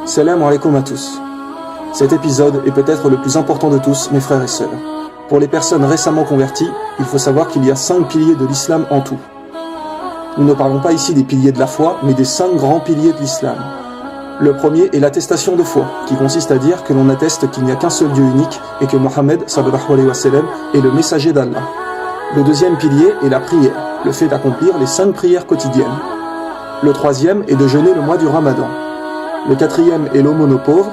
Salam alaikum à tous. Cet épisode est peut-être le plus important de tous, mes frères et sœurs. Pour les personnes récemment converties, il faut savoir qu'il y a 5 piliers de l'islam en tout. Nous ne parlons pas ici des piliers de la foi, mais des 5 grands piliers de l'islam. Le premier est l'attestation de foi, qui consiste à dire que l'on atteste qu'il n'y a qu'un seul Dieu unique et que Mohammed sallallahu alayhi wa sallam est le messager d'Allah. Le deuxième pilier est la prière, le fait d'accomplir les 5 prières quotidiennes. Le troisième est de jeûner le mois du Ramadan. Le quatrième est l'aumône aux pauvres.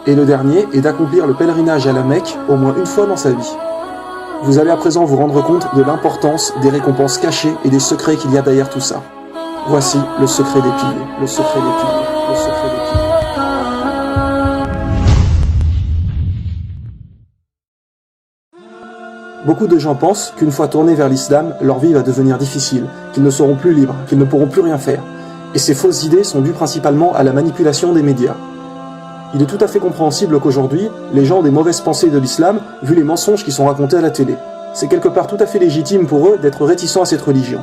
Et le dernier est d'accomplir le pèlerinage à la Mecque au moins une fois dans sa vie. Vous allez à présent vous rendre compte de l'importance des récompenses cachées et des secrets qu'il y a derrière tout ça. Voici le secret des piliers, le secret des piliers, le secret des piliers. Beaucoup de gens pensent qu'une fois tournés vers l'islam, leur vie va devenir difficile, qu'ils ne seront plus libres, qu'ils ne pourront plus rien faire. Et ces fausses idées sont dues principalement à la manipulation des médias. Il est tout à fait compréhensible qu'aujourd'hui, les gens ont des mauvaises pensées de l'islam, vu les mensonges qui sont racontés à la télé. C'est quelque part tout à fait légitime pour eux d'être réticents à cette religion.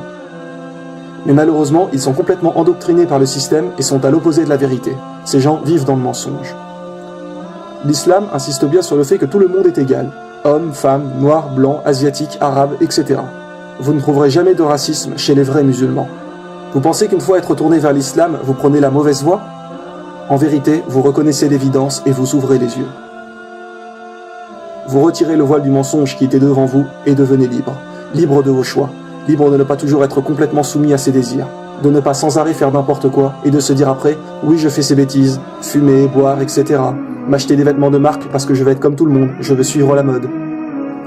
Mais malheureusement, ils sont complètement endoctrinés par le système et sont à l'opposé de la vérité. Ces gens vivent dans le mensonge. L'islam insiste bien sur le fait que tout le monde est égal. Hommes, femmes, noirs, blancs, asiatiques, arabes, etc. Vous ne trouverez jamais de racisme chez les vrais musulmans. Vous pensez qu'une fois être tourné vers l'islam, vous prenez la mauvaise voie ? En vérité, vous reconnaissez l'évidence et vous ouvrez les yeux. Vous retirez le voile du mensonge qui était devant vous et devenez libre. Libre de vos choix. Libre de ne pas toujours être complètement soumis à ses désirs. De ne pas sans arrêt faire n'importe quoi et de se dire après « Oui, je fais ces bêtises, fumer, boire, etc. M'acheter des vêtements de marque parce que je veux être comme tout le monde, je veux suivre la mode. »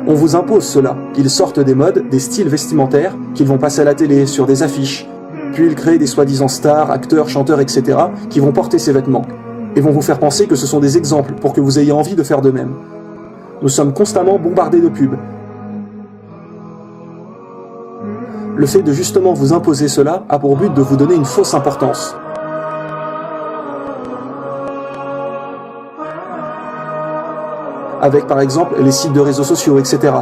On vous impose cela, qu'ils sortent des modes, des styles vestimentaires, qu'ils vont passer à la télé, sur des affiches. Puis ils créent des soi-disant stars, acteurs, chanteurs, etc. qui vont porter ces vêtements, et vont vous faire penser que ce sont des exemples pour que vous ayez envie de faire de même. Nous sommes constamment bombardés de pubs. Le fait de justement vous imposer cela a pour but de vous donner une fausse importance. Avec par exemple les sites de réseaux sociaux, etc.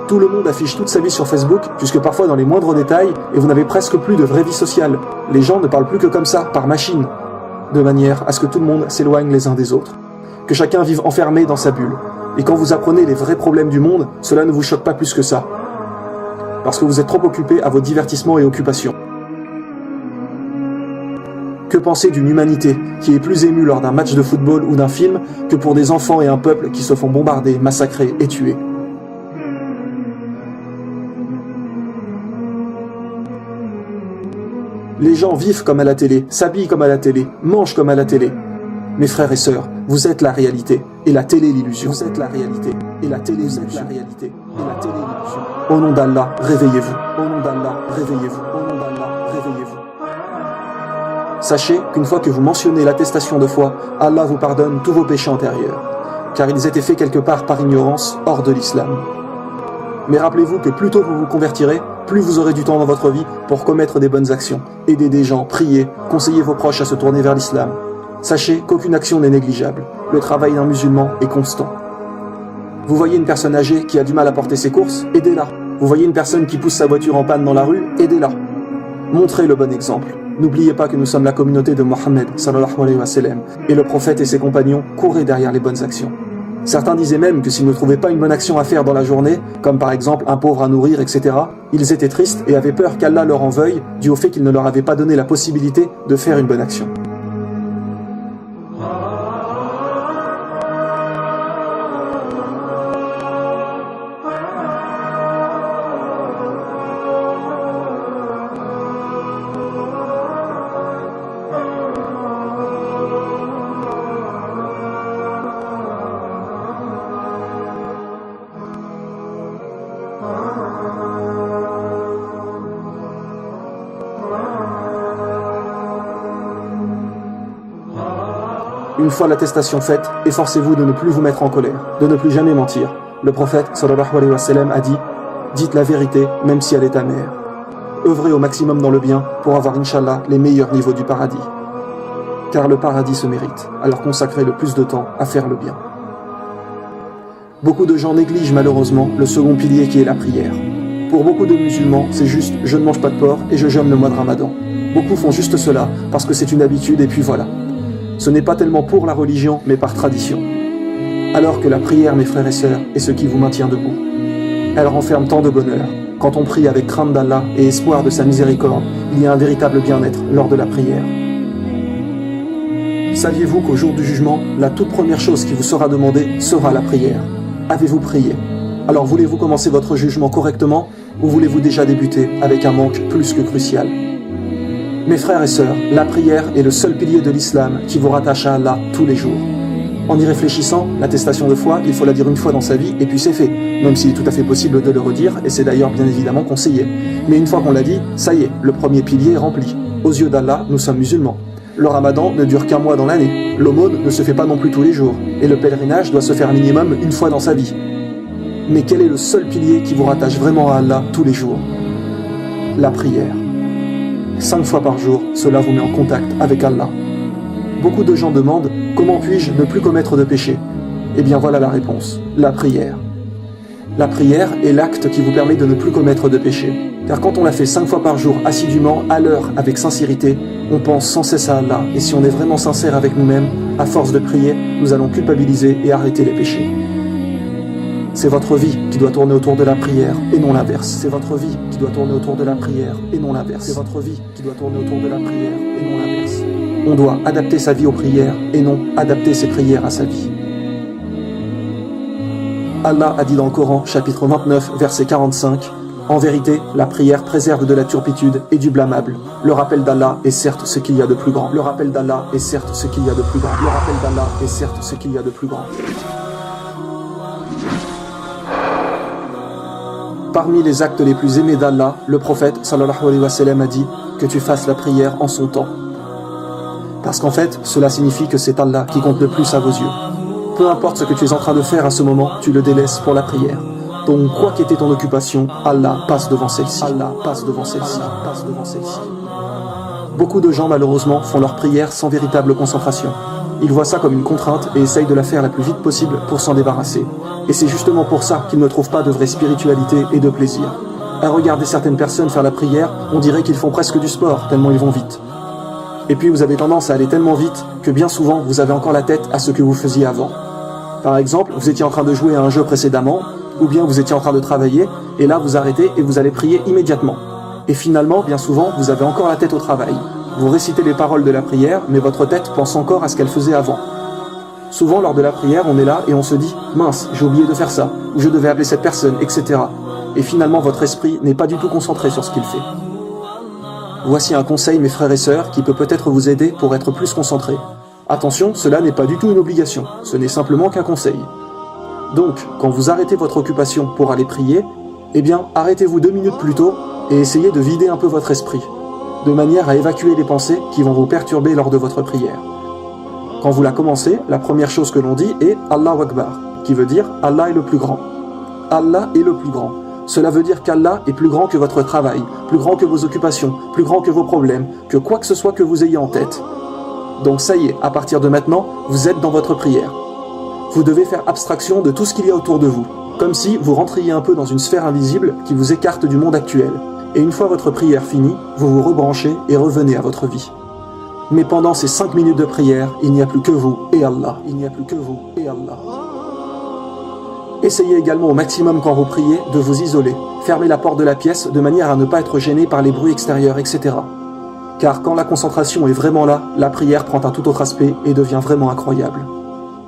Tout le monde affiche toute sa vie sur Facebook, jusque parfois dans les moindres détails, et vous n'avez presque plus de vraie vie sociale. Les gens ne parlent plus que comme ça, par machine. De manière à ce que tout le monde s'éloigne les uns des autres. Que chacun vive enfermé dans sa bulle. Et quand vous apprenez les vrais problèmes du monde, cela ne vous choque pas plus que ça. Parce que vous êtes trop occupé à vos divertissements et occupations. Que penser d'une humanité qui est plus émue lors d'un match de football ou d'un film que pour des enfants et un peuple qui se font bombarder, massacrer et tuer ? Les gens vivent comme à la télé, s'habillent comme à la télé, mangent comme à la télé. Mes frères et sœurs, vous êtes la réalité, et la télé l'illusion. Vous êtes la réalité, et la télé vous êtes la réalité, et la télé l'illusion. Au nom d'Allah, réveillez-vous. Au nom d'Allah, réveillez-vous. Au nom d'Allah, réveillez-vous. Sachez qu'une fois que vous mentionnez l'attestation de foi, Allah vous pardonne tous vos péchés antérieurs, car ils étaient faits quelque part par ignorance, hors de l'islam. Mais rappelez-vous que plus tôt vous vous convertirez, plus vous aurez du temps dans votre vie pour commettre des bonnes actions, aider des gens, prier, conseiller vos proches à se tourner vers l'islam. Sachez qu'aucune action n'est négligeable. Le travail d'un musulman est constant. Vous voyez une personne âgée qui a du mal à porter ses courses, aidez-la. Vous voyez une personne qui pousse sa voiture en panne dans la rue, aidez-la. Montrez le bon exemple. N'oubliez pas que nous sommes la communauté de Mohammed sallallahu alayhi wa sallam, et le prophète et ses compagnons couraient derrière les bonnes actions. Certains disaient même que s'ils ne trouvaient pas une bonne action à faire dans la journée, comme par exemple un pauvre à nourrir, etc., ils étaient tristes et avaient peur qu'Allah leur en veuille, dû au fait qu'il ne leur avait pas donné la possibilité de faire une bonne action. Une fois l'attestation faite, efforcez-vous de ne plus vous mettre en colère, de ne plus jamais mentir. Le prophète sallallahu alayhi wa sallam a dit « Dites la vérité, même si elle est amère. Œuvrez au maximum dans le bien pour avoir, Inch'Allah, les meilleurs niveaux du paradis. Car le paradis se mérite, alors consacrez le plus de temps à faire le bien. » Beaucoup de gens négligent malheureusement le second pilier qui est la prière. Pour beaucoup de musulmans, c'est juste « je ne mange pas de porc et je jeûne le mois de Ramadan ». Beaucoup font juste cela parce que c'est une habitude et puis voilà. Ce n'est pas tellement pour la religion, mais par tradition. Alors que la prière, mes frères et sœurs, est ce qui vous maintient debout. Elle renferme tant de bonheur. Quand on prie avec crainte d'Allah et espoir de sa miséricorde, il y a un véritable bien-être lors de la prière. Saviez-vous qu'au jour du jugement, la toute première chose qui vous sera demandée sera la prière? Avez-vous prié? Alors voulez-vous commencer votre jugement correctement ou voulez-vous déjà débuter avec un manque plus que crucial? Mes frères et sœurs, la prière est le seul pilier de l'islam qui vous rattache à Allah tous les jours. En y réfléchissant, l'attestation de foi, il faut la dire une fois dans sa vie et puis c'est fait, même s'il est tout à fait possible de le redire et c'est d'ailleurs bien évidemment conseillé. Mais une fois qu'on l'a dit, ça y est, le premier pilier est rempli. Aux yeux d'Allah, nous sommes musulmans. Le ramadan ne dure qu'un mois dans l'année, l'aumône ne se fait pas non plus tous les jours, et le pèlerinage doit se faire minimum une fois dans sa vie. Mais quel est le seul pilier qui vous rattache vraiment à Allah tous les jours? La prière. 5 fois par jour, cela vous met en contact avec Allah. Beaucoup de gens demandent « Comment puis-je ne plus commettre de péché ?» Eh bien voilà la réponse, la prière. La prière est l'acte qui vous permet de ne plus commettre de péché. Car quand on la fait 5 fois par jour, assidûment, à l'heure, avec sincérité, on pense sans cesse à Allah. Et si on est vraiment sincère avec nous-mêmes, à force de prier, nous allons culpabiliser et arrêter les péchés. C'est votre vie qui doit tourner autour de la prière et non l'inverse. C'est votre vie qui doit tourner autour de la prière et non l'inverse. C'est votre vie qui doit tourner autour de la prière et non l'inverse. On doit adapter sa vie aux prières et non adapter ses prières à sa vie. Allah a dit dans le Coran, chapitre 29, verset 45, « En vérité, la prière préserve de la turpitude et du blâmable. Le rappel d'Allah est certes ce qu'il y a de plus grand. Le rappel d'Allah est certes ce qu'il y a de plus grand. Le rappel d'Allah est certes ce qu'il y a de plus grand. » Parmi les actes les plus aimés d'Allah, le prophète sallallahu alayhi wa sallam a dit que tu fasses la prière en son temps. Parce qu'en fait, cela signifie que c'est Allah qui compte le plus à vos yeux. Peu importe ce que tu es en train de faire à ce moment, tu le délaisses pour la prière. Donc, quoi qu'était ton occupation, Allah passe devant celle-ci. Allah passe devant celle-ci. Allah passe devant celle-ci. Beaucoup de gens, malheureusement, font leur prière sans véritable concentration. Ils voient ça comme une contrainte et essayent de la faire la plus vite possible pour s'en débarrasser. Et c'est justement pour ça qu'ils ne trouvent pas de vraie spiritualité et de plaisir. À regarder certaines personnes faire la prière, on dirait qu'ils font presque du sport, tellement ils vont vite. Et puis vous avez tendance à aller tellement vite que bien souvent vous avez encore la tête à ce que vous faisiez avant. Par exemple, vous étiez en train de jouer à un jeu précédemment, ou bien vous étiez en train de travailler, et là vous arrêtez et vous allez prier immédiatement. Et finalement, bien souvent, vous avez encore la tête au travail. Vous récitez les paroles de la prière, mais votre tête pense encore à ce qu'elle faisait avant. Souvent, lors de la prière, on est là et on se dit « Mince, j'ai oublié de faire ça » ou « Je devais appeler cette personne », etc. Et finalement, votre esprit n'est pas du tout concentré sur ce qu'il fait. Voici un conseil, mes frères et sœurs, qui peut peut-être vous aider pour être plus concentré. Attention, cela n'est pas du tout une obligation, ce n'est simplement qu'un conseil. Donc, quand vous arrêtez votre occupation pour aller prier, eh bien, arrêtez-vous 2 minutes plus tôt et essayez de vider un peu votre esprit, de manière à évacuer les pensées qui vont vous perturber lors de votre prière. Quand vous la commencez, la première chose que l'on dit est « Allahu Akbar », qui veut dire « Allah est le plus grand ». Allah est le plus grand. Cela veut dire qu'Allah est plus grand que votre travail, plus grand que vos occupations, plus grand que vos problèmes, que quoi que ce soit que vous ayez en tête. Donc ça y est, à partir de maintenant, vous êtes dans votre prière. Vous devez faire abstraction de tout ce qu'il y a autour de vous, comme si vous rentriez un peu dans une sphère invisible qui vous écarte du monde actuel. Et une fois votre prière finie, vous vous rebranchez et revenez à votre vie. Mais pendant ces 5 minutes de prière, il n'y a plus que vous et Allah. Il n'y a plus que vous et Allah. Essayez également au maximum quand vous priez de vous isoler. Fermez la porte de la pièce de manière à ne pas être gêné par les bruits extérieurs, etc. Car quand la concentration est vraiment là, la prière prend un tout autre aspect et devient vraiment incroyable.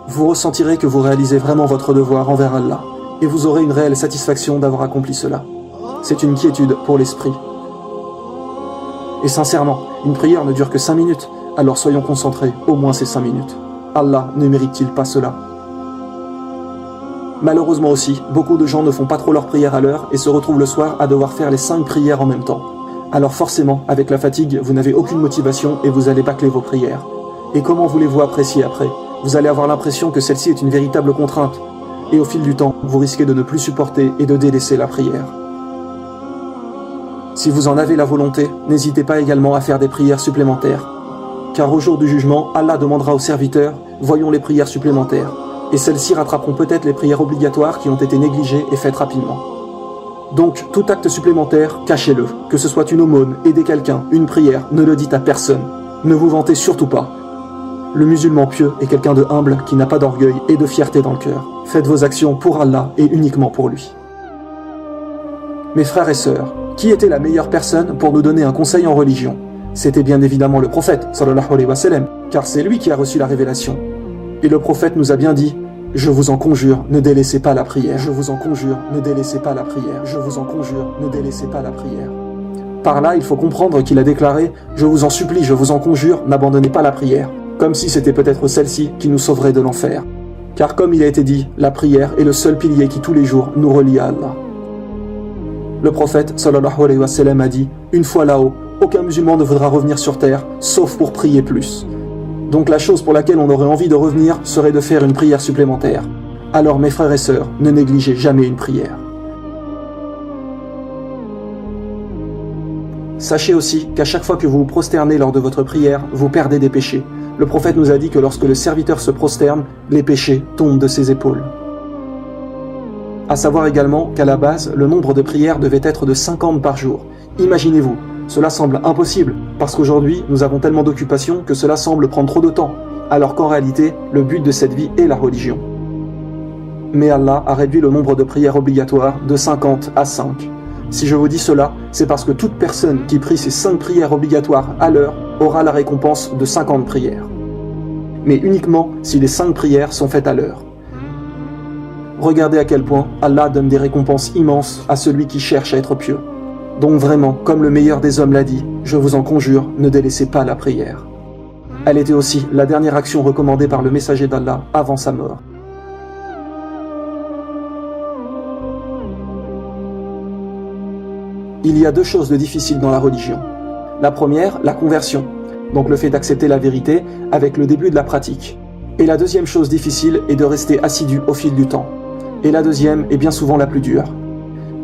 Vous ressentirez que vous réalisez vraiment votre devoir envers Allah, et vous aurez une réelle satisfaction d'avoir accompli cela. C'est une quiétude pour l'esprit. Et sincèrement, une prière ne dure que 5 minutes, alors soyons concentrés, au moins ces 5 minutes. Allah ne mérite-t-il pas cela? Malheureusement aussi, beaucoup de gens ne font pas trop leur prière à l'heure et se retrouvent le soir à devoir faire les 5 prières en même temps. Alors forcément, avec la fatigue, vous n'avez aucune motivation et vous allez bâcler vos prières. Et comment voulez-vous apprécier après? Vous allez avoir l'impression que celle-ci est une véritable contrainte. Et au fil du temps, vous risquez de ne plus supporter et de délaisser la prière. Si vous en avez la volonté, n'hésitez pas également à faire des prières supplémentaires. Car au jour du jugement, Allah demandera aux serviteurs, voyons les prières supplémentaires. Et celles-ci rattraperont peut-être les prières obligatoires qui ont été négligées et faites rapidement. Donc, tout acte supplémentaire, cachez-le. Que ce soit une aumône, aider quelqu'un, une prière, ne le dites à personne. Ne vous vantez surtout pas. Le musulman pieux est quelqu'un de humble qui n'a pas d'orgueil et de fierté dans le cœur. Faites vos actions pour Allah et uniquement pour lui. Mes frères et sœurs, qui était la meilleure personne pour nous donner un conseil en religion? C'était bien évidemment le prophète, sallallahu alayhi wa sallam, car c'est lui qui a reçu la révélation. Et le prophète nous a bien dit: je vous en conjure, ne délaissez pas la prière. Je vous en conjure, ne délaissez pas la prière. Je vous en conjure, ne délaissez pas la prière. Par là, il faut comprendre qu'il a déclaré: je vous en supplie, je vous en conjure, n'abandonnez pas la prière. Comme si c'était peut-être celle-ci qui nous sauverait de l'enfer. Car comme il a été dit, la prière est le seul pilier qui tous les jours nous relie à Allah. Le prophète sallallahu alayhi wa sallam a dit: une fois là-haut, aucun musulman ne voudra revenir sur terre, sauf pour prier plus. Donc la chose pour laquelle on aurait envie de revenir serait de faire une prière supplémentaire. Alors mes frères et sœurs, ne négligez jamais une prière. Sachez aussi qu'à chaque fois que vous vous prosternez lors de votre prière, vous perdez des péchés. Le prophète nous a dit que lorsque le serviteur se prosterne, les péchés tombent de ses épaules. À savoir également qu'à la base, le nombre de prières devait être de 50 par jour. Imaginez-vous, cela semble impossible, parce qu'aujourd'hui, nous avons tellement d'occupations que cela semble prendre trop de temps, alors qu'en réalité, le but de cette vie est la religion. Mais Allah a réduit le nombre de prières obligatoires de 50 à 5. Si je vous dis cela, c'est parce que toute personne qui prie ces 5 prières obligatoires à l'heure aura la récompense de 50 prières. Mais uniquement si les 5 prières sont faites à l'heure. Regardez à quel point Allah donne des récompenses immenses à celui qui cherche à être pieux. Donc vraiment, comme le meilleur des hommes l'a dit, je vous en conjure, ne délaissez pas la prière. Elle était aussi la dernière action recommandée par le messager d'Allah avant sa mort. Il y a 2 choses de difficiles dans la religion. La première, la conversion, donc le fait d'accepter la vérité avec le début de la pratique. Et la deuxième chose difficile est de rester assidu au fil du temps. Et la deuxième est bien souvent la plus dure.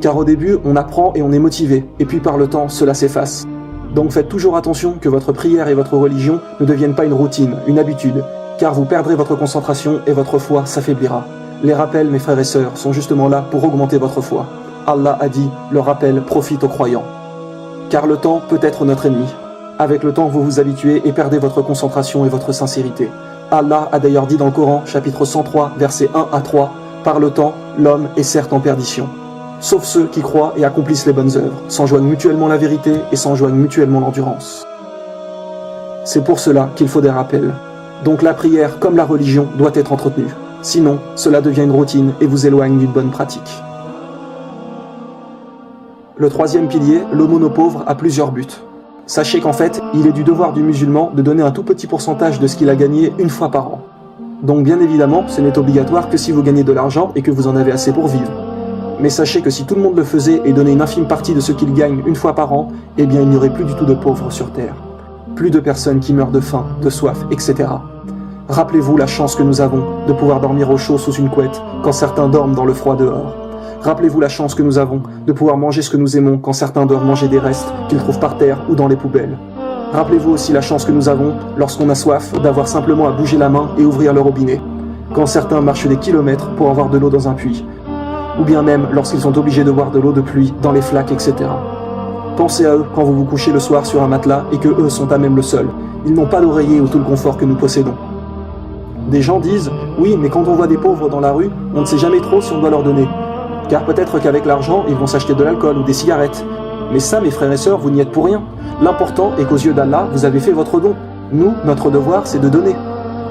Car au début, on apprend et on est motivé, et puis par le temps, cela s'efface. Donc faites toujours attention que votre prière et votre religion ne deviennent pas une routine, une habitude, car vous perdrez votre concentration et votre foi s'affaiblira. Les rappels, mes frères et sœurs, sont justement là pour augmenter votre foi. Allah a dit, le rappel profite aux croyants. Car le temps peut être notre ennemi. Avec le temps, vous vous habituez et perdez votre concentration et votre sincérité. Allah a d'ailleurs dit dans le Coran, chapitre 103, versets 1 à 3, « Par le temps, l'homme est certes en perdition. Sauf ceux qui croient et accomplissent les bonnes œuvres, s'enjoignent mutuellement la vérité et s'enjoignent mutuellement l'endurance. » C'est pour cela qu'il faut des rappels. Donc la prière, comme la religion, doit être entretenue. Sinon, cela devient une routine et vous éloigne d'une bonne pratique. Le troisième pilier, l'aumône aux pauvres, a plusieurs buts. Sachez qu'en fait, il est du devoir du musulman de donner un tout petit pourcentage de ce qu'il a gagné une fois par an. Donc bien évidemment, ce n'est obligatoire que si vous gagnez de l'argent et que vous en avez assez pour vivre. Mais sachez que si tout le monde le faisait et donnait une infime partie de ce qu'il gagne une fois par an, eh bien il n'y aurait plus du tout de pauvres sur terre. Plus de personnes qui meurent de faim, de soif, etc. Rappelez-vous la chance que nous avons de pouvoir dormir au chaud sous une couette quand certains dorment dans le froid dehors. Rappelez-vous la chance que nous avons de pouvoir manger ce que nous aimons quand certains doivent manger des restes qu'ils trouvent par terre ou dans les poubelles. Rappelez-vous aussi la chance que nous avons, lorsqu'on a soif, d'avoir simplement à bouger la main et ouvrir le robinet, quand certains marchent des kilomètres pour avoir de l'eau dans un puits, ou bien même lorsqu'ils sont obligés de boire de l'eau de pluie dans les flaques, etc. Pensez à eux quand vous vous couchez le soir sur un matelas et que eux sont à même le sol. Ils n'ont pas d'oreiller ou tout le confort que nous possédons. Des gens disent « Oui, mais quand on voit des pauvres dans la rue, on ne sait jamais trop si on doit leur donner. Car peut-être qu'avec l'argent, ils vont s'acheter de l'alcool ou des cigarettes. Mais ça, mes frères et sœurs, vous n'y êtes pour rien. L'important est qu'aux yeux d'Allah, vous avez fait votre don. Nous, notre devoir, c'est de donner.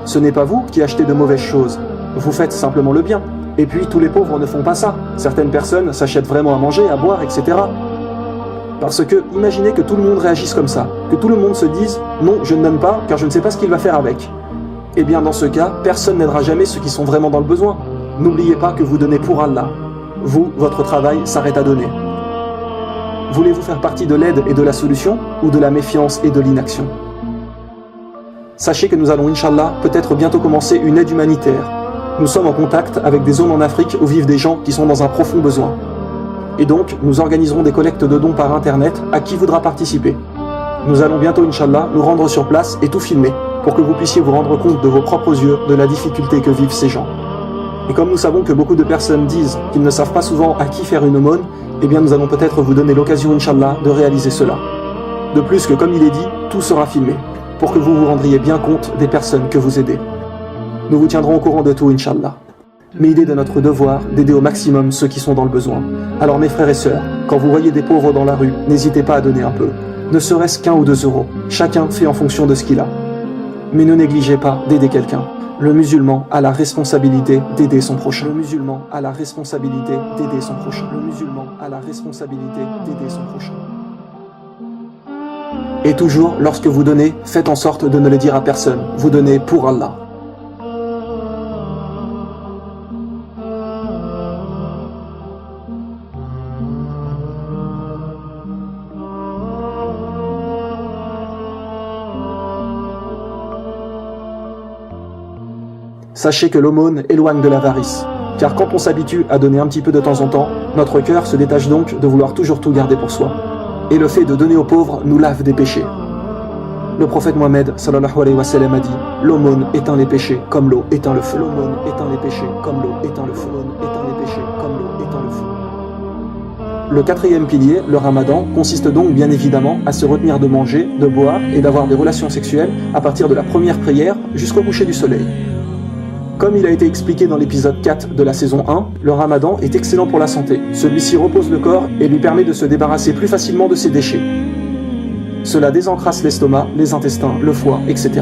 Ce n'est pas vous qui achetez de mauvaises choses. Vous faites simplement le bien. Et puis, tous les pauvres ne font pas ça. Certaines personnes s'achètent vraiment à manger, à boire, etc. Parce que, imaginez que tout le monde réagisse comme ça. Que tout le monde se dise « Non, je ne donne pas, car je ne sais pas ce qu'il va faire avec. » Eh bien, dans ce cas, personne n'aidera jamais ceux qui sont vraiment dans le besoin. N'oubliez pas que vous donnez pour Allah. Vous, votre travail s'arrête à donner. Voulez-vous faire partie de l'aide et de la solution, ou de la méfiance et de l'inaction? Sachez que nous allons, Inch'Allah, peut-être bientôt commencer une aide humanitaire. Nous sommes en contact avec des zones en Afrique où vivent des gens qui sont dans un profond besoin. Et donc, nous organiserons des collectes de dons par Internet à qui voudra participer. Nous allons bientôt, Inch'Allah, nous rendre sur place et tout filmer, pour que vous puissiez vous rendre compte de vos propres yeux de la difficulté que vivent ces gens. Et comme nous savons que beaucoup de personnes disent qu'ils ne savent pas souvent à qui faire une aumône, eh bien nous allons peut-être vous donner l'occasion, Inch'Allah, de réaliser cela. De plus que, comme il est dit, tout sera filmé, pour que vous vous rendriez bien compte des personnes que vous aidez. Nous vous tiendrons au courant de tout, Inch'Allah. Mais il est de notre devoir d'aider au maximum ceux qui sont dans le besoin. Alors mes frères et sœurs, quand vous voyez des pauvres dans la rue, n'hésitez pas à donner un peu. Ne serait-ce qu'1 ou 2 euros. Chacun fait en fonction de ce qu'il a. Mais ne négligez pas d'aider quelqu'un. Le musulman a la responsabilité d'aider son prochain. Le musulman a la responsabilité d'aider son prochain. Le musulman a la responsabilité d'aider son prochain. Et toujours, lorsque vous donnez, faites en sorte de ne le dire à personne. Vous donnez pour Allah. Sachez que l'aumône éloigne de l'avarice, car quand on s'habitue à donner un petit peu de temps en temps, notre cœur se détache donc de vouloir toujours tout garder pour soi. Et le fait de donner aux pauvres nous lave des péchés. Le prophète Mohammed sallallahu alayhi wa sallam a dit « L'aumône éteint les péchés comme l'eau éteint le feu. L'aumône éteint les péchés comme l'eau éteint le feu. L'aumône éteint les péchés comme l'eau éteint le feu. » Le 4e pilier, le ramadan, consiste donc bien évidemment à se retenir de manger, de boire et d'avoir des relations sexuelles à partir de la première prière jusqu'au coucher du soleil. Comme il a été expliqué dans l'épisode 4 de la saison 1, le ramadan est excellent pour la santé. Celui-ci repose le corps et lui permet de se débarrasser plus facilement de ses déchets. Cela désencrasse l'estomac, les intestins, le foie, etc.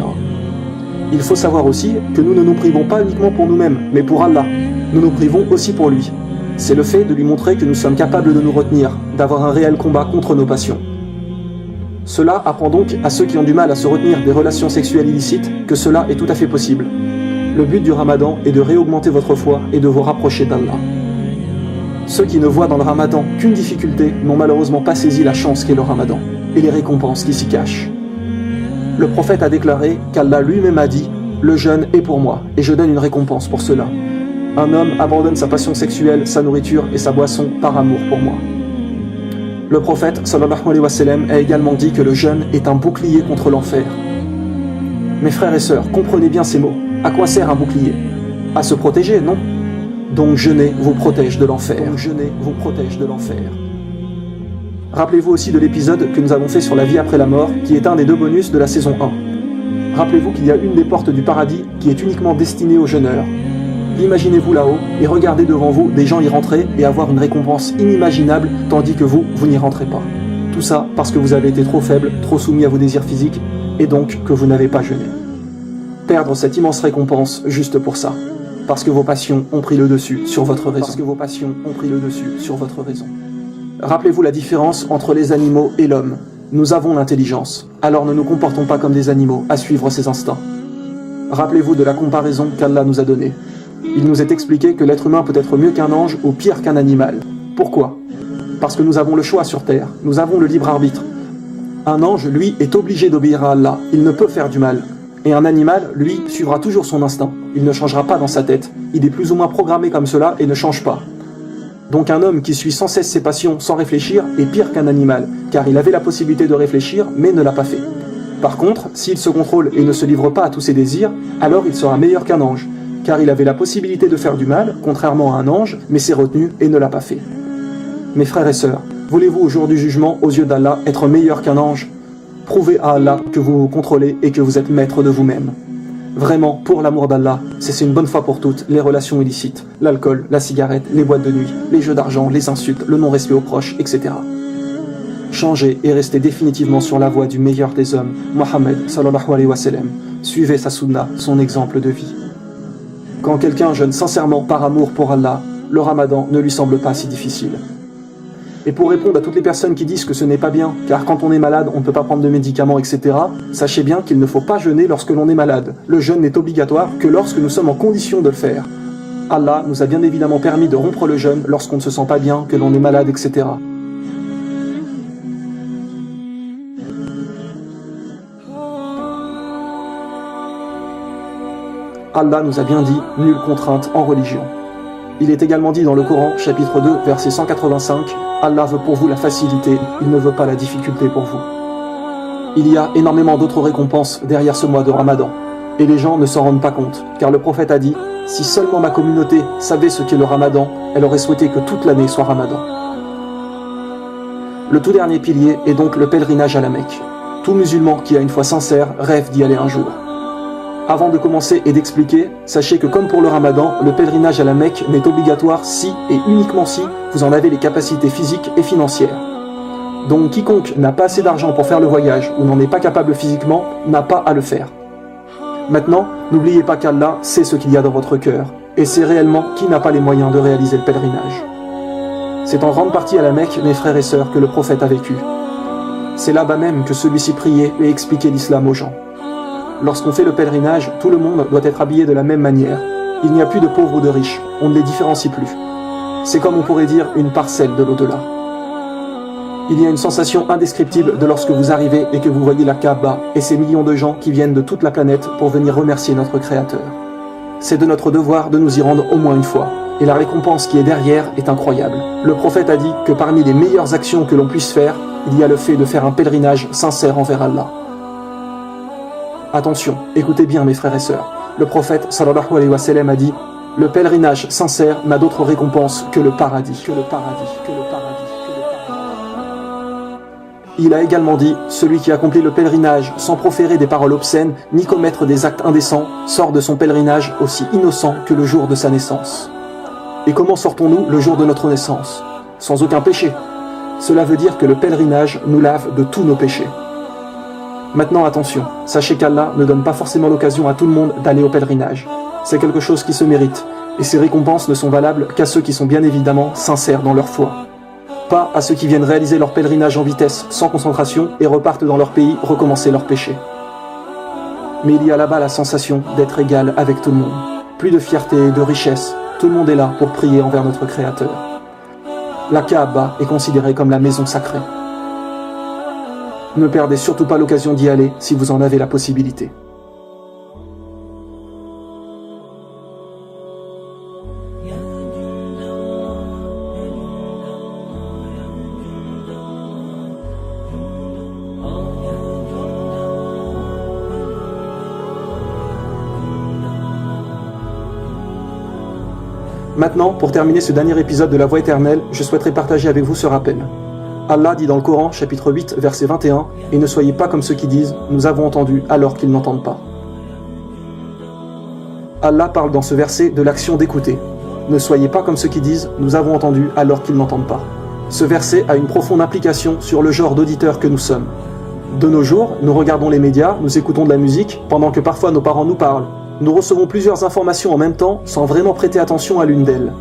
Il faut savoir aussi que nous ne nous privons pas uniquement pour nous-mêmes, mais pour Allah. Nous nous privons aussi pour lui. C'est le fait de lui montrer que nous sommes capables de nous retenir, d'avoir un réel combat contre nos passions. Cela apprend donc à ceux qui ont du mal à se retenir des relations sexuelles illicites que cela est tout à fait possible. Le but du ramadan est de réaugmenter votre foi et de vous rapprocher d'Allah. Ceux qui ne voient dans le ramadan qu'une difficulté n'ont malheureusement pas saisi la chance qu'est le ramadan et les récompenses qui s'y cachent. Le prophète a déclaré qu'Allah lui-même a dit « Le jeûne est pour moi et je donne une récompense pour cela. Un homme abandonne sa passion sexuelle, sa nourriture et sa boisson par amour pour moi. » Le prophète sallallahu alayhi wa sallam a également dit que le jeûne est un bouclier contre l'enfer. Mes frères et sœurs, comprenez bien ces mots. À quoi sert un bouclier? À se protéger, non? Donc jeûner vous protège de l'enfer. Jeûner vous protège de l'enfer. Rappelez-vous aussi de l'épisode que nous avons fait sur la vie après la mort, qui est un des 2 bonus de la saison 1. Rappelez-vous qu'il y a une des portes du paradis qui est uniquement destinée aux jeûneurs. Imaginez-vous là-haut et regardez devant vous des gens y rentrer et avoir une récompense inimaginable, tandis que vous n'y rentrez pas. Tout ça parce que vous avez été trop faible, trop soumis à vos désirs physiques, et donc que vous n'avez pas jeûné. Perdre cette immense récompense juste pour ça. Parce que vos passions ont pris le dessus sur votre raison. Parce que vos passions ont pris le dessus sur votre raison. Rappelez-vous la différence entre les animaux et l'homme. Nous avons l'intelligence, alors ne nous comportons pas comme des animaux à suivre ses instincts. Rappelez-vous de la comparaison qu'Allah nous a donnée. Il nous est expliqué que l'être humain peut être mieux qu'un ange ou pire qu'un animal. Pourquoi? Parce que nous avons le choix sur terre, nous avons le libre arbitre. Un ange, lui, est obligé d'obéir à Allah, il ne peut faire du mal. Et un animal, lui, suivra toujours son instinct, il ne changera pas dans sa tête, il est plus ou moins programmé comme cela et ne change pas. Donc un homme qui suit sans cesse ses passions sans réfléchir est pire qu'un animal, car il avait la possibilité de réfléchir mais ne l'a pas fait. Par contre, s'il se contrôle et ne se livre pas à tous ses désirs, alors il sera meilleur qu'un ange, car il avait la possibilité de faire du mal, contrairement à un ange, mais s'est retenu et ne l'a pas fait. Mes frères et sœurs, voulez-vous au jour du jugement, aux yeux d'Allah, être meilleur qu'un ange? Prouvez à Allah que vous vous contrôlez et que vous êtes maître de vous-même. Vraiment, pour l'amour d'Allah, cessez une bonne fois pour toutes les relations illicites, l'alcool, la cigarette, les boîtes de nuit, les jeux d'argent, les insultes, le non-respect aux proches, etc. Changez et restez définitivement sur la voie du meilleur des hommes, Mohammed sallallahu alayhi wa sallam. Suivez sa sunna, son exemple de vie. Quand quelqu'un jeûne sincèrement par amour pour Allah, le ramadan ne lui semble pas si difficile. Et pour répondre à toutes les personnes qui disent que ce n'est pas bien, car quand on est malade, on ne peut pas prendre de médicaments, etc., sachez bien qu'il ne faut pas jeûner lorsque l'on est malade. Le jeûne n'est obligatoire que lorsque nous sommes en condition de le faire. Allah nous a bien évidemment permis de rompre le jeûne lorsqu'on ne se sent pas bien, que l'on est malade, etc. Allah nous a bien dit « nulle contrainte en religion ». Il est également dit dans le Coran, chapitre 2, verset 185, « Allah veut pour vous la facilité, il ne veut pas la difficulté pour vous ». Il y a énormément d'autres récompenses derrière ce mois de Ramadan, et les gens ne s'en rendent pas compte, car le prophète a dit « Si seulement ma communauté savait ce qu'est le Ramadan, elle aurait souhaité que toute l'année soit Ramadan ». Le tout dernier pilier est donc le pèlerinage à la Mecque. Tout musulman qui a une foi sincère rêve d'y aller un jour. Avant de commencer et d'expliquer, sachez que comme pour le Ramadan, le pèlerinage à la Mecque n'est obligatoire si et uniquement si vous en avez les capacités physiques et financières. Donc quiconque n'a pas assez d'argent pour faire le voyage ou n'en est pas capable physiquement, n'a pas à le faire. Maintenant, n'oubliez pas qu'Allah sait ce qu'il y a dans votre cœur, et sait réellement qui n'a pas les moyens de réaliser le pèlerinage. C'est en grande partie à la Mecque, mes frères et sœurs, que le prophète a vécu. C'est là-bas même que celui-ci priait et expliquait l'islam aux gens. Lorsqu'on fait le pèlerinage, tout le monde doit être habillé de la même manière. Il n'y a plus de pauvres ou de riches, on ne les différencie plus. C'est comme on pourrait dire une parcelle de l'au-delà. Il y a une sensation indescriptible de lorsque vous arrivez et que vous voyez la Kaaba et ces millions de gens qui viennent de toute la planète pour venir remercier notre Créateur. C'est de notre devoir de nous y rendre au moins une fois. Et la récompense qui est derrière est incroyable. Le prophète a dit que parmi les meilleures actions que l'on puisse faire, il y a le fait de faire un pèlerinage sincère envers Allah. Attention, écoutez bien mes frères et sœurs. Le prophète sallallahu alayhi wa sallam a dit « Le pèlerinage sincère n'a d'autre récompense que le paradis. » Il a également dit « Celui qui accomplit le pèlerinage sans proférer des paroles obscènes ni commettre des actes indécents sort de son pèlerinage aussi innocent que le jour de sa naissance. » Et comment sortons-nous le jour de notre naissance? Sans aucun péché. Cela veut dire que le pèlerinage nous lave de tous nos péchés. Maintenant attention, sachez qu'Allah ne donne pas forcément l'occasion à tout le monde d'aller au pèlerinage. C'est quelque chose qui se mérite, et ces récompenses ne sont valables qu'à ceux qui sont bien évidemment sincères dans leur foi. Pas à ceux qui viennent réaliser leur pèlerinage en vitesse, sans concentration, et repartent dans leur pays recommencer leurs péchés. Mais il y a là-bas la sensation d'être égal avec tout le monde. Plus de fierté et de richesse, tout le monde est là pour prier envers notre Créateur. La Kaaba est considérée comme la maison sacrée. Ne perdez surtout pas l'occasion d'y aller si vous en avez la possibilité. Maintenant, pour terminer ce dernier épisode de la Voie éternelle, je souhaiterais partager avec vous ce rappel. Allah dit dans le Coran, chapitre 8, verset 21, « Et ne soyez pas comme ceux qui disent « Nous avons entendu » alors qu'ils n'entendent pas. » Allah parle dans ce verset de l'action d'écouter. Ne soyez pas comme ceux qui disent « Nous avons entendu » alors qu'ils n'entendent pas. Ce verset a une profonde implication sur le genre d'auditeurs que nous sommes. De nos jours, nous regardons les médias, nous écoutons de la musique, pendant que parfois nos parents nous parlent. Nous recevons plusieurs informations en même temps sans vraiment prêter attention à l'une d'elles.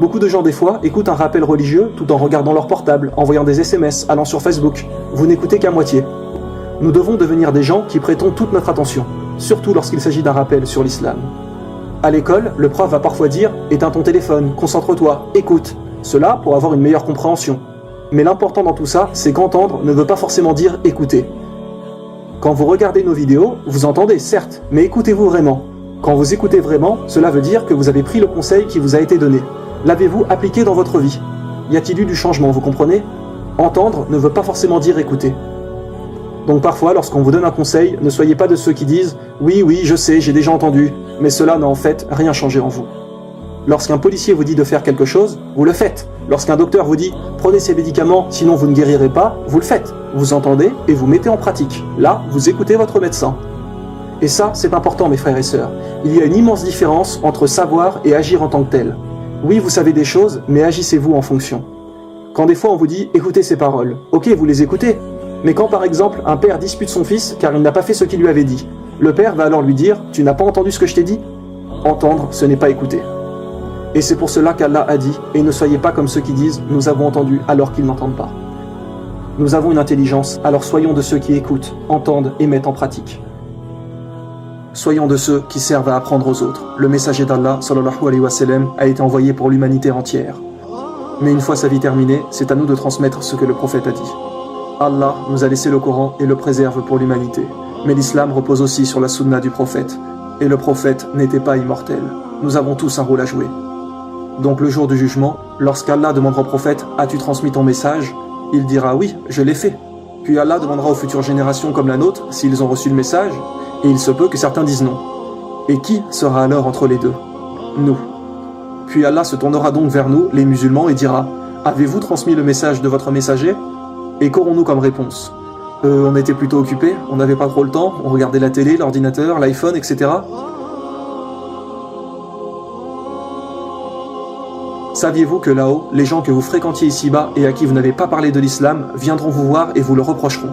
Beaucoup de gens des fois écoutent un rappel religieux tout en regardant leur portable, envoyant des SMS, allant sur Facebook. Vous n'écoutez qu'à moitié. Nous devons devenir des gens qui prêtons toute notre attention, surtout lorsqu'il s'agit d'un rappel sur l'islam. À l'école, le prof va parfois dire « Éteins ton téléphone, concentre-toi, écoute ». Cela pour avoir une meilleure compréhension. Mais l'important dans tout ça, c'est qu'entendre ne veut pas forcément dire écouter. Quand vous regardez nos vidéos, vous entendez certes, mais écoutez-vous vraiment? Quand vous écoutez vraiment, cela veut dire que vous avez pris le conseil qui vous a été donné. L'avez-vous appliqué dans votre vie? Y a-t-il eu du changement, vous comprenez? Entendre ne veut pas forcément dire écouter. Donc parfois, lorsqu'on vous donne un conseil, ne soyez pas de ceux qui disent « Oui, oui, je sais, j'ai déjà entendu », mais cela n'a en fait rien changé en vous. Lorsqu'un policier vous dit de faire quelque chose, vous le faites. Lorsqu'un docteur vous dit « Prenez ces médicaments, sinon vous ne guérirez pas », vous le faites. Vous entendez et vous mettez en pratique. Là, vous écoutez votre médecin. Et ça, c'est important, mes frères et sœurs. Il y a une immense différence entre savoir et agir en tant que tel. Oui, vous savez des choses, mais agissez-vous en fonction. Quand des fois on vous dit « Écoutez ces paroles », ok, vous les écoutez. Mais quand par exemple un père dispute son fils car il n'a pas fait ce qu'il lui avait dit, le père va alors lui dire « Tu n'as pas entendu ce que je t'ai dit ?» Entendre, ce n'est pas écouter. Et c'est pour cela qu'Allah a dit « Et ne soyez pas comme ceux qui disent « Nous avons entendu » alors qu'ils n'entendent pas. Nous avons une intelligence, alors soyons de ceux qui écoutent, entendent et mettent en pratique. Soyons de ceux qui servent à apprendre aux autres. Le messager d'Allah, sallallahu alayhi wa sallam, a été envoyé pour l'humanité entière. Mais une fois sa vie terminée, c'est à nous de transmettre ce que le prophète a dit. Allah nous a laissé le Coran et le préserve pour l'humanité. Mais l'islam repose aussi sur la sunna du prophète. Et le prophète n'était pas immortel. Nous avons tous un rôle à jouer. Donc le jour du jugement, lorsqu'Allah demandera au prophète « As-tu transmis ton message ?» Il dira « Oui, je l'ai fait ». Puis Allah demandera aux futures générations comme la nôtre s'ils ont reçu le message, et il se peut que certains disent non. Et qui sera alors entre les deux? Nous. Puis Allah se tournera donc vers nous, les musulmans, et dira « Avez-vous transmis le message de votre messager ?» Et qu'aurons-nous comme réponse? On était plutôt occupés, on n'avait pas trop le temps, on regardait la télé, l'ordinateur, l'iPhone, etc. Saviez-vous que là-haut, les gens que vous fréquentiez ici-bas et à qui vous n'avez pas parlé de l'islam viendront vous voir et vous le reprocheront.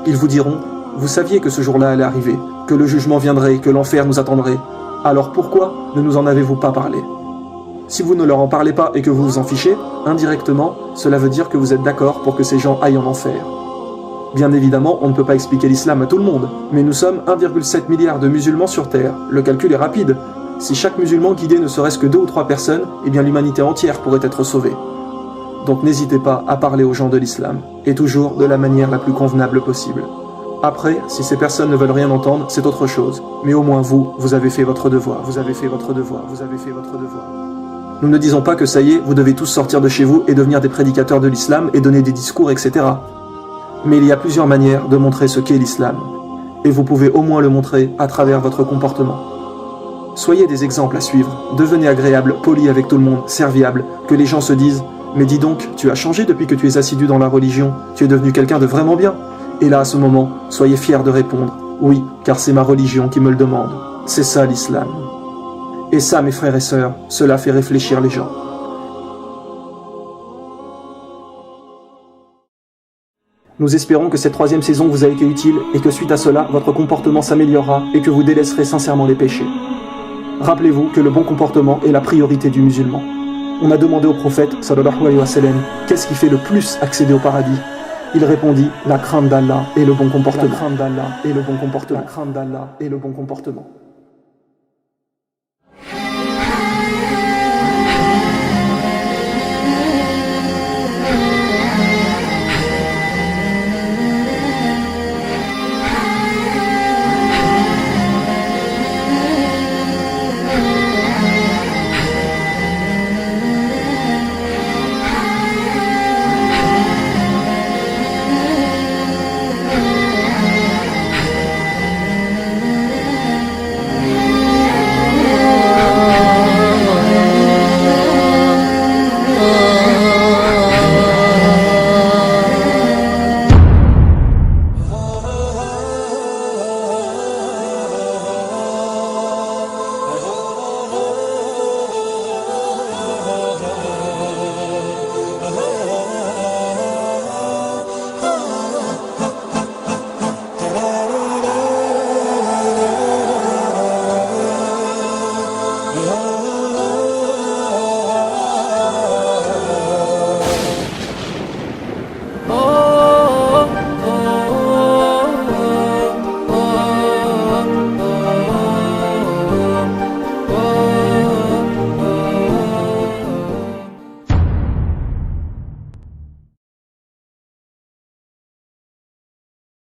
Ils vous diront « Vous saviez que ce jour-là allait arriver, que le jugement viendrait, que l'enfer nous attendrait. Alors pourquoi ne nous en avez-vous pas parlé ?» Si vous ne leur en parlez pas et que vous vous en fichez, indirectement, cela veut dire que vous êtes d'accord pour que ces gens aillent en enfer. Bien évidemment, on ne peut pas expliquer l'islam à tout le monde, mais nous sommes 1,7 milliard de musulmans sur Terre. Le calcul est rapide. Si chaque musulman guidait ne serait-ce que 2 ou 3 personnes, eh bien l'humanité entière pourrait être sauvée. Donc n'hésitez pas à parler aux gens de l'islam, et toujours de la manière la plus convenable possible. Après, si ces personnes ne veulent rien entendre, c'est autre chose. Mais au moins vous avez fait votre devoir, vous avez fait votre devoir, vous avez fait votre devoir. Nous ne disons pas que ça y est, vous devez tous sortir de chez vous et devenir des prédicateurs de l'islam et donner des discours, etc. Mais il y a plusieurs manières de montrer ce qu'est l'islam. Et vous pouvez au moins le montrer à travers votre comportement. Soyez des exemples à suivre, devenez agréable, poli avec tout le monde, serviable, que les gens se disent « Mais dis donc, tu as changé depuis que tu es assidu dans la religion, tu es devenu quelqu'un de vraiment bien ?» Et là, à ce moment, soyez fiers de répondre « Oui, car c'est ma religion qui me le demande. C'est ça l'islam. » Et ça, mes frères et sœurs, cela fait réfléchir les gens. Nous espérons que cette 3e saison vous a été utile et que suite à cela, votre comportement s'améliorera et que vous délaisserez sincèrement les péchés. Rappelez-vous que le bon comportement est la priorité du musulman. On a demandé au prophète, sallallahu alayhi wa sallam, qu'est-ce qui fait le plus accéder au paradis? Il répondit, la crainte d'Allah et le bon comportement. La crainte d'Allah et le bon comportement. La crainte d'Allah et le bon comportement.